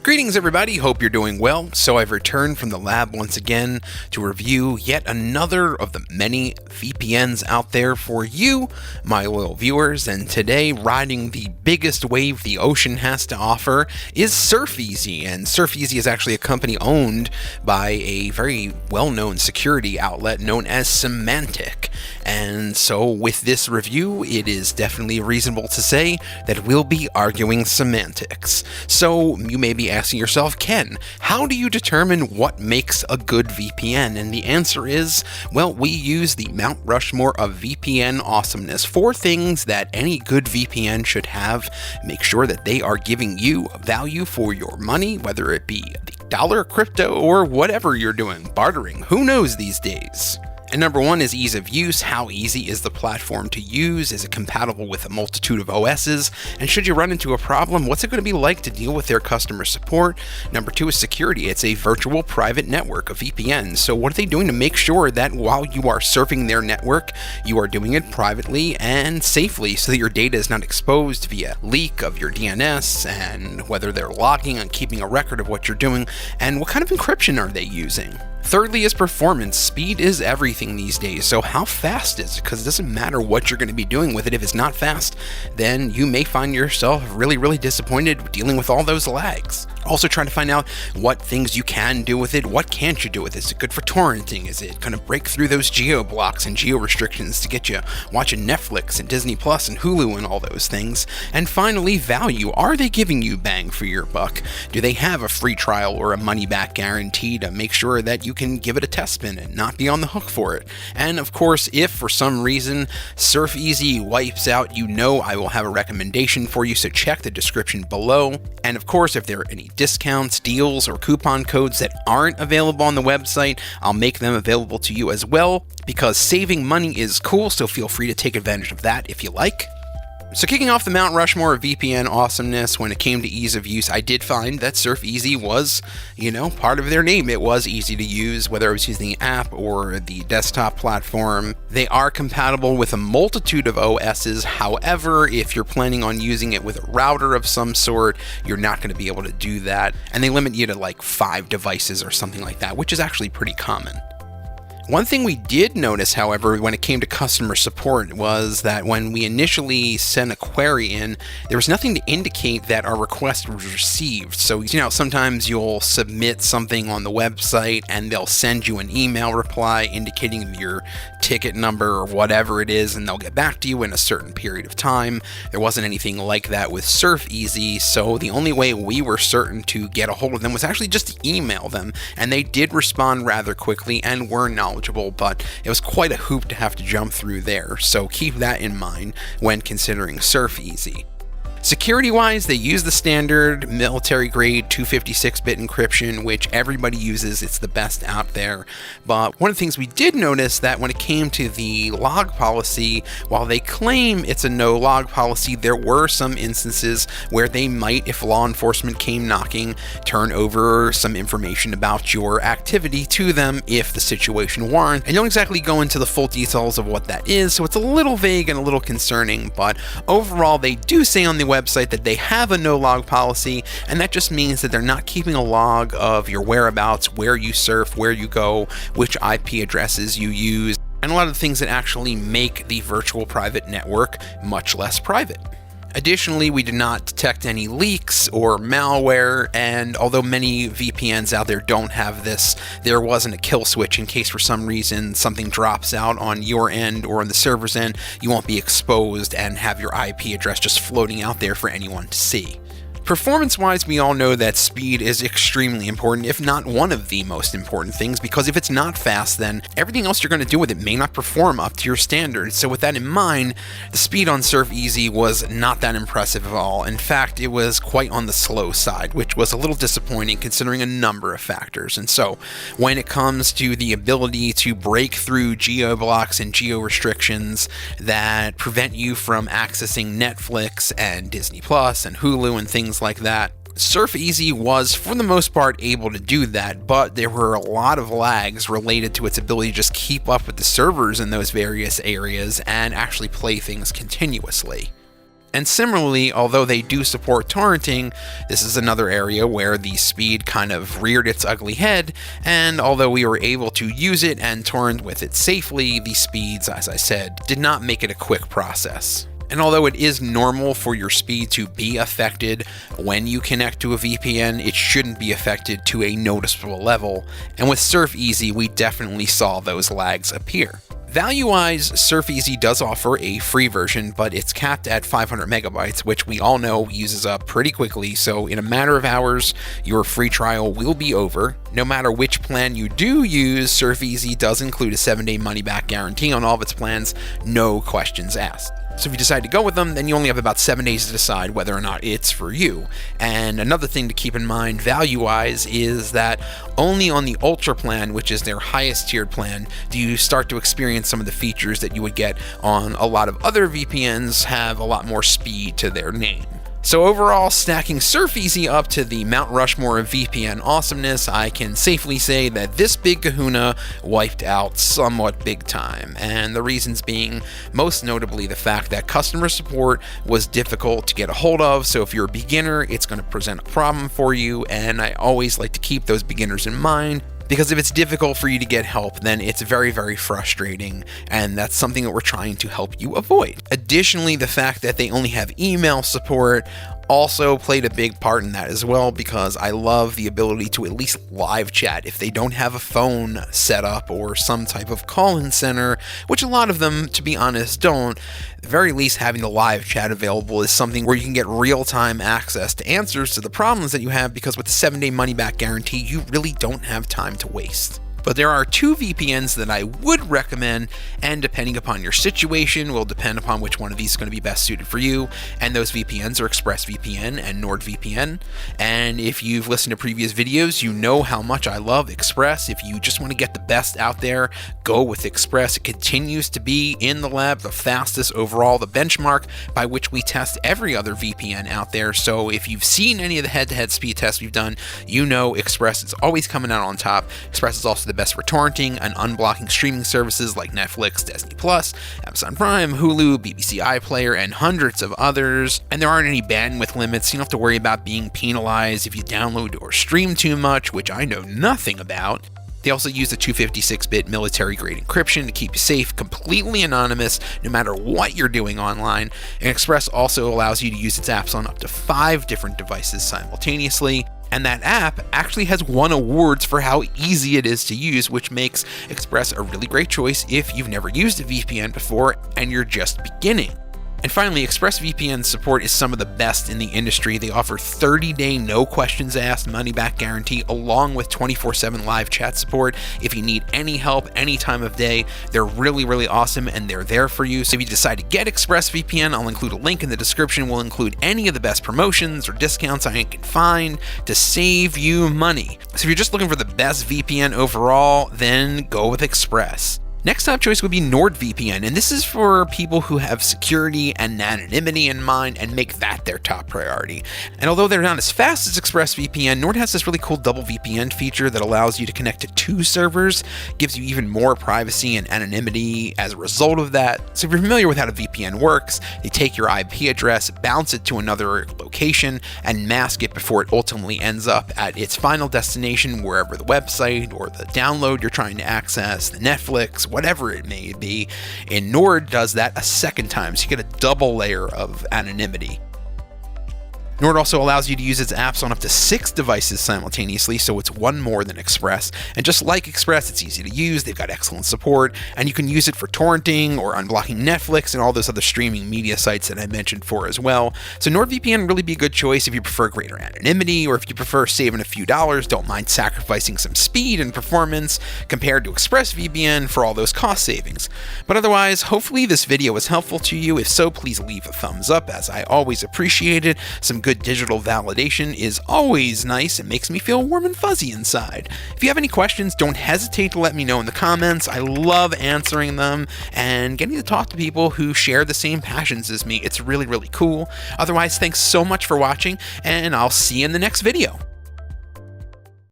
Greetings everybody, hope you're doing well. So I've returned from the lab once again to review yet another of the many VPNs out there for you, my loyal viewers, and today riding the biggest wave the ocean has to offer is SurfEasy, and SurfEasy is actually a company owned by a very well-known security outlet known as Symantec. And so with this review, it is definitely reasonable to say that we'll be arguing semantics. So you may be asking yourself, Ken, how do you determine what makes a good VPN? And the answer is, well, we use the Mount Rushmore of VPN awesomeness. 4 things that any good VPN should have. Make sure that they are giving you value for your money, whether it be the dollar, crypto, or whatever you're doing, bartering. Who knows these days? And number 1 is ease of use. How easy is the platform to use? Is it compatible with a multitude of OSs? And should you run into a problem, what's it going to be like to deal with their customer support? Number 2 is security. It's a virtual private network, a VPN. So what are they doing to make sure that while you are surfing their network, you are doing it privately and safely so that your data is not exposed via leak of your DNS, and whether they're logging and keeping a record of what you're doing, and what kind of encryption are they using? Thirdly is performance. Speed is everything these days, so how fast is it? Because it doesn't matter what you're going to be doing with it. If it's not fast, then you may find yourself really disappointed dealing with all those lags. Also trying to find out what things you can do with it, what can't you do with it. Is it good for torrenting? Is it going to break through those geo blocks and geo restrictions to get you watching Netflix and Disney Plus and Hulu and all those things? And finally, value. Are they giving you bang for your buck? Do they have a free trial or a money back guarantee to make sure that you can give it a test spin and not be on the hook for it? And of course, if for some reason SurfEasy wipes out, you know I will have a recommendation for you, so check the description below. And of course, if there are any discounts, deals, or coupon codes that aren't available on the website, I'll make them available to you as well, because saving money is cool, so feel free to take advantage of that if you like. So kicking off the Mount Rushmore of VPN awesomeness, when it came to ease of use, I did find that SurfEasy was, part of their name. It was easy to use, whether I was using the app or the desktop platform. They are compatible with a multitude of OSs. However, if you're planning on using it with a router of some sort, you're not going to be able to do that. And they limit you to like 5 devices or something like that, which is actually pretty common. One thing we did notice, however, when it came to customer support was that when we initially sent a query in, there was nothing to indicate that our request was received. So, sometimes you'll submit something on the website and they'll send you an email reply indicating your ticket number or whatever it is, and they'll get back to you in a certain period of time. There wasn't anything like that with SurfEasy, so the only way we were certain to get a hold of them was actually just to email them, and they did respond rather quickly and were knowledgeable. But it was quite a hoop to have to jump through there, so keep that in mind when considering SurfEasy. Security-wise, they use the standard military-grade 256-bit encryption, which everybody uses. It's the best out there. But one of the things we did notice that when it came to the log policy, while they claim it's a no-log policy, there were some instances where they might, if law enforcement came knocking, turn over some information about your activity to them if the situation warrants. I don't exactly go into the full details of what that is, so it's a little vague and a little concerning, but overall, they do say on the website that they have a no-log policy, and that just means that they're not keeping a log of your whereabouts, where you surf, where you go, which IP addresses you use, and a lot of the things that actually make the virtual private network much less private. Additionally, we did not detect any leaks or malware, and although many VPNs out there don't have this, there wasn't a kill switch in case for some reason something drops out on your end or on the server's end. You won't be exposed and have your IP address just floating out there for anyone to see. Performance-wise, we all know that speed is extremely important, if not one of the most important things, because if it's not fast, then everything else you're going to do with it may not perform up to your standards. So with that in mind, the speed on SurfEasy was not that impressive at all. In fact, it was quite on the slow side, which was a little disappointing considering a number of factors. And so when it comes to the ability to break through geo blocks and geo restrictions that prevent you from accessing Netflix and Disney Plus and Hulu and things like that, SurfEasy was, for the most part, able to do that, but there were a lot of lags related to its ability to just keep up with the servers in those various areas and actually play things continuously. And similarly, although they do support torrenting, this is another area where the speed kind of reared its ugly head, and although we were able to use it and torrent with it safely, the speeds, as I said, did not make it a quick process. And although it is normal for your speed to be affected when you connect to a VPN, it shouldn't be affected to a noticeable level. And with SurfEasy, we definitely saw those lags appear. Value-wise, SurfEasy does offer a free version, but it's capped at 500 megabytes, which we all know uses up pretty quickly, so in a matter of hours, your free trial will be over. No matter which plan you do use, SurfEasy does include a 7-day money-back guarantee on all of its plans, no questions asked. So if you decide to go with them, then you only have about 7 days to decide whether or not it's for you. And another thing to keep in mind value-wise is that only on the Ultra plan, which is their highest tiered plan, do you start to experience some of the features that you would get on a lot of other VPNs have a lot more speed to their name. So overall, stacking SurfEasy up to the Mount Rushmore of VPN awesomeness, I can safely say that this big kahuna wiped out somewhat big time, and the reasons being most notably the fact that customer support was difficult to get a hold of, so if you're a beginner, it's going to present a problem for you, and I always like to keep those beginners in mind. Because if it's difficult for you to get help, then it's very, very frustrating, and that's something that we're trying to help you avoid. Additionally, the fact that they only have email support also played a big part in that as well, because I love the ability to at least live chat if they don't have a phone set up or some type of call-in center, which a lot of them, to be honest, don't. At the very least, having the live chat available is something where you can get real-time access to answers to the problems that you have, because with the 7-day money-back guarantee, you really don't have time to waste. But there are 2 VPNs that I would recommend, and depending upon your situation will depend upon which one of these is going to be best suited for you, and those VPNs are ExpressVPN and NordVPN. And if you've listened to previous videos, you know how much I love Express. If you just want to get the best out there, go with Express. It continues to be in the lab the fastest overall, the benchmark by which we test every other VPN out there. So if you've seen any of the head-to-head speed tests we've done, you know Express is always coming out on top. Express is also the best for torrenting and unblocking streaming services like Netflix, Disney+, Amazon Prime, Hulu, BBC iPlayer, and hundreds of others. And there aren't any bandwidth limits, so you don't have to worry about being penalized if you download or stream too much, which I know nothing about. They also use the 256-bit military-grade encryption to keep you safe, completely anonymous, no matter what you're doing online. And Express also allows you to use its apps on up to 5 different devices simultaneously. And that app actually has won awards for how easy it is to use, which makes Express a really great choice if you've never used a VPN before and you're just beginning. And finally, ExpressVPN support is some of the best in the industry. They offer 30-day no questions asked money-back guarantee along with 24/7 live chat support. If you need any help any time of day, they're really, really awesome and they're there for you. So if you decide to get ExpressVPN, I'll include a link in the description. We'll include any of the best promotions or discounts I can find to save you money. So if you're just looking for the best VPN overall, then go with Express. Next top choice would be NordVPN, and this is for people who have security and anonymity in mind and make that their top priority. And although they're not as fast as ExpressVPN, Nord has this really cool double VPN feature that allows you to connect to 2 servers, gives you even more privacy and anonymity as a result of that. So if you're familiar with how a VPN works, they take your IP address, bounce it to another location, and mask it before it ultimately ends up at its final destination, wherever the website or the download you're trying to access, the Netflix, whatever it may be. And Nord does that a second time, so you get a double layer of anonymity. Nord also allows you to use its apps on up to 6 devices simultaneously, so it's one more than Express. And just like Express, it's easy to use, they've got excellent support, and you can use it for torrenting or unblocking Netflix and all those other streaming media sites that I mentioned for as well. So NordVPN really be a good choice if you prefer greater anonymity, or if you prefer saving a few dollars, don't mind sacrificing some speed and performance compared to ExpressVPN for all those cost savings. But otherwise, hopefully this video was helpful to you. If so, please leave a thumbs up, as I always appreciate it. Some good digital validation is always nice. It makes me feel warm and fuzzy inside. If you have any questions, don't hesitate to let me know in the comments. I love answering them and getting to talk to people who share the same passions as me. It's really, really cool. Otherwise, thanks so much for watching, and I'll see you in the next video.